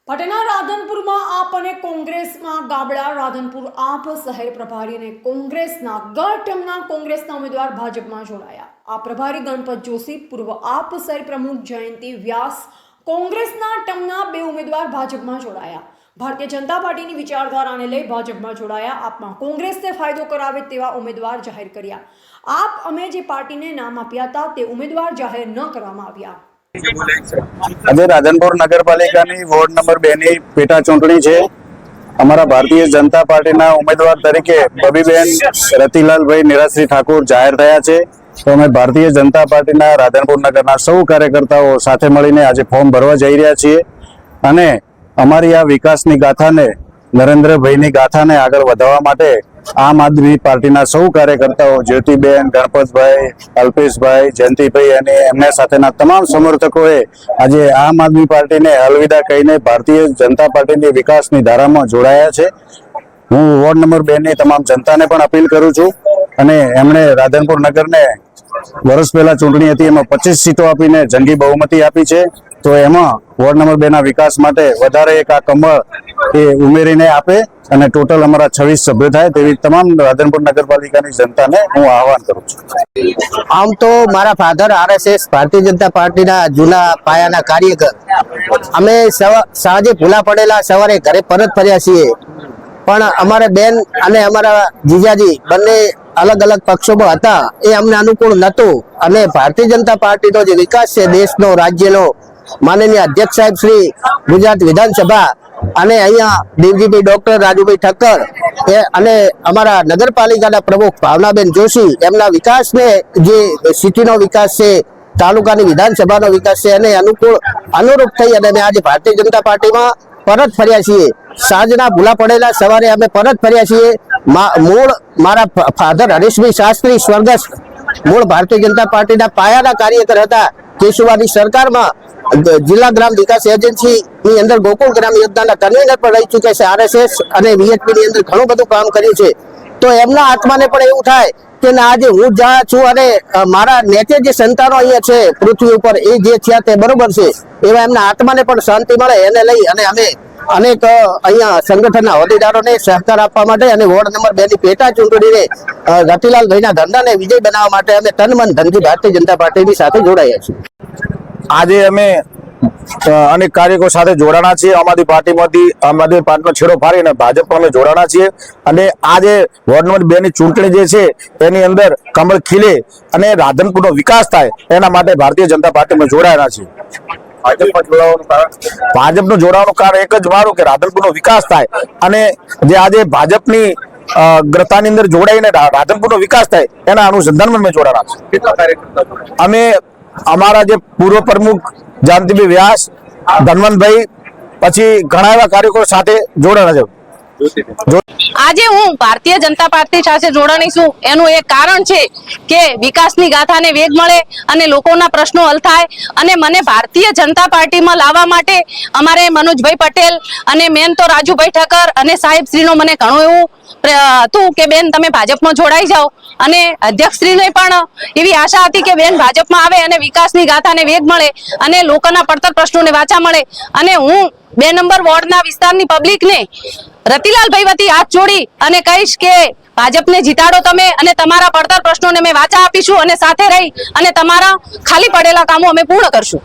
પટના રાધનપુરમાં આપ અને કોંગ્રેસમાં ગાબડા રાધનપુર આપ શહેર પ્રભારી અને કોંગ્રેસના ગઢના કોંગ્રેસના ઉમેદવાર ભાજપમાં જોડાયા। આ પ્રભારી ગણપત જોશી, પૂર્વ આપ શહેર પ્રમુખ જયંતિ વ્યાસ કોંગ્રેસના ટમના બે ઉમેદવાર ભાજપમાં જોડાયા। ભારતીય જનતા પાર્ટીની વિચારધારાને લઈ ભાજપમાં જોડાયા। આપમાં કોંગ્રેસને ફાયદો કરાવે તેવા ઉમેદવાર જાહેર કર્યા। આપ અમે જે પાર્ટીને નામ આપ્યા હતા તે ઉમેદવાર જાહેર ન કરવામાં આવ્યા। આજે રાધનપુર નગરપાલિકાની વોર્ડ નંબર 2 ની પેટા ચૂંટણી છે। અમારા ભારતીય જનતા પાર્ટીના ઉમેદવાર તરીકે બબીબેન રતિલાલભાઈ નિરાશ્રી ઠાકોર જાહેર થયા છે। તો અમે ભારતીય જનતા પાર્ટીના રાધનપુર નગરના સૌ કાર્યકર્તાઓ સાથે મળીને આજે ફોર્મ ભરવા જઈ રહ્યા છીએ અને અમારી આ વિકાસની ગાથાને, નરેન્દ્રભાઈની ગાથાને આગળ વધારવા માટે આમ આદમી પાર્ટીના સૌ કાર્યકર્તાઓ જ્યોતિબેન, ગણપતભાઈ, અલ્પેશભાઈ, જયંતિભાઈ અને એમના સાથેના તમામ સમર્થકોએ આજે આમ આદમી પાર્ટીને અલવિદા કહીને ભારતીય જનતા પાર્ટીની વિકાસની ધારામાં જોડાયા છે। હું વોર્ડ નંબર 2 ની તમામ જનતાને પણ અપીલ કરું છું અને એમણે રાધનપુર નગરને વર્ષ પહેલા ચૂંટણી હતી એમાં 25 સીટો આપીને જંગી બહુમતી આપી છે। તો એમાં વોર્ડ નંબર 2 ના વિકાસ માટે વધારે એક આ કમળ એ ઉમેરીને આપે અને ટોટલ અમારા 26 સભ્યો થાય તેવી તમામ રાધનપુર નગરપાલિકાની જનતાને હું આહવાન કરું છું। આમ તો મારા ફાધર આરએસએસ ભારતીય જનતા પાર્ટીના જૂના પાયાના કાર્યકર, અમે સાંજે ભૂલા પડેલા સવારે ઘરે પરત ફર્યા છીએ, પણ અમારે બેન અને અમારા જીજાજી બંને અલગ અલગ પક્ષોમાં હતા, એ અમને અનુકૂળ નહોતું અને ભારતીય જનતા પાર્ટીનો જે વિકાસ છે દેશનો, રાજ્યનો, માનનીય અધ્યક્ષ સાહેબ શ્રી ગુજરાત વિધાનસભા અને અહીંયા દેવજીભાઈ ડોક્ટર રાજુભાઈ ઠક્કર અને અમારા નગરપાલિકાના પ્રમુખ ભાવનાબેન જોશી, એમના વિકાસને, જે સિટીનો વિકાસ છે, તાલુકાની વિધાનસભાનો વિકાસ છે, અને અનુરૂપ થઈ અને અમે આજે ભારતીય જનતા પાર્ટીમાં પરત ફર્યા છીએ। સાંજના ભૂલા પડેલા સવારે અમે પરત ફર્યા છીએ। મૂળ મારા ફાધર હરીશભાઈ શાસ્ત્રી સ્વર્ગસ્થ મૂળ ભારતીય જનતા પાર્ટીના પાયાના કાર્યકર હતા। કેશુવાની સરકારમાં જિલ્લા ગ્રામ વિકાસ એજન્સી ની અંદર ગોકુળ ગ્રામ યોજનાના કન્વીનર પણ રહી ચૂક્યા છે। આરએસએસ અને વીએચપી ની અંદર ઘણું બધું કામ કર્યું છે। તો એમના આત્માને પણ એવું થાય કે આજે હું જ્યાં છું અને મારા નેચે જે સંતાનો અહીંયા છે પૃથ્વી ઉપર, એ જે થયા તે બરોબર છે, એવા એમના આત્માને પણ શાંતિ મળે એને લઈ અને અમે અનેક અહીંયા સંગઠનના હોદ્દેદારોને સહકાર આપવા માટે અને વોર્ડ નંબર 2 ની પેટા ચૂંટણીને રતિલાલભાઈના ધંધાને વિજય બનાવવા માટે અમે તન મન ધનથી ભારતીય જનતા પાર્ટીની સાથે જોડાયા છીએ। આજે અમે અનેક કાર્યકરો સાથે જોડાણા છીએ। આમ આદમી પાર્ટીનો છેડો ફાડીને ભાજપમાં અમે જોડાણા છીએ અને આજે વોર્ડ નંબર 2 ની ચૂંટણી જે છે એની અંદર કમળ ખીલે અને રાધનપુરનો વિકાસ થાય એના માટે ભારતીય જનતા પાર્ટીમાં જોડાયેલા છીએ। ભાજપનું જોડાવાનું કારણ એક જ મારું કે રાધનપુરનો વિકાસ થાય અને જે આજે ભાજપની ગ્રતાની અંદર જોડાઈને રાધનપુરનો વિકાસ થાય એના અનુસંધાનમાં અમે જોડાણા છીએ। અમે અમારા જે પૂર્વ પ્રમુખ જયંતિભાઈ વ્યાસ, ધનવંતભાઈ, પછી ઘણા એવા કાર્યકરો સાથે જોડાણા છે। આજે હું ભારતીય જનતા પાર્ટી સાથે જોડાણી છું એનું એક કારણ છે કે વિકાસની ગાથાને વેગ મળે અને લોકોના પ્રશ્નો હલ થાય અને મને ભારતીય જનતા પાર્ટીમાં લાવવા માટે અમારે મનોજભાઈ પટેલ અને મેન તો રાજુભાઈ ઠક્કર અને સાહેબશ્રીનો મને ઘણું એવું હતું કે બેન તમે ભાજપમાં જોડાઈ જાઓ અને અધ્યક્ષશ્રીને પણ એવી આશા હતી કે બેન ભાજપમાં આવે અને વિકાસની ગાથાને વેગ મળે અને લોકોના પડતર પ્રશ્નોને વાચા મળે અને હું 2 નંબર વોર્ડના વિસ્તારની પબ્લિકને રતિલાલભાઈ વતી હાથ જોડી અને કહીશ કે ભાજપને જીતાડો તમે અને તમારા પડતર પ્રશ્નોને અમે વાચા આપીશું અને સાથે રહી અને તમારા ખાલી પડેલા કામો અમે પૂર્ણ કરશું।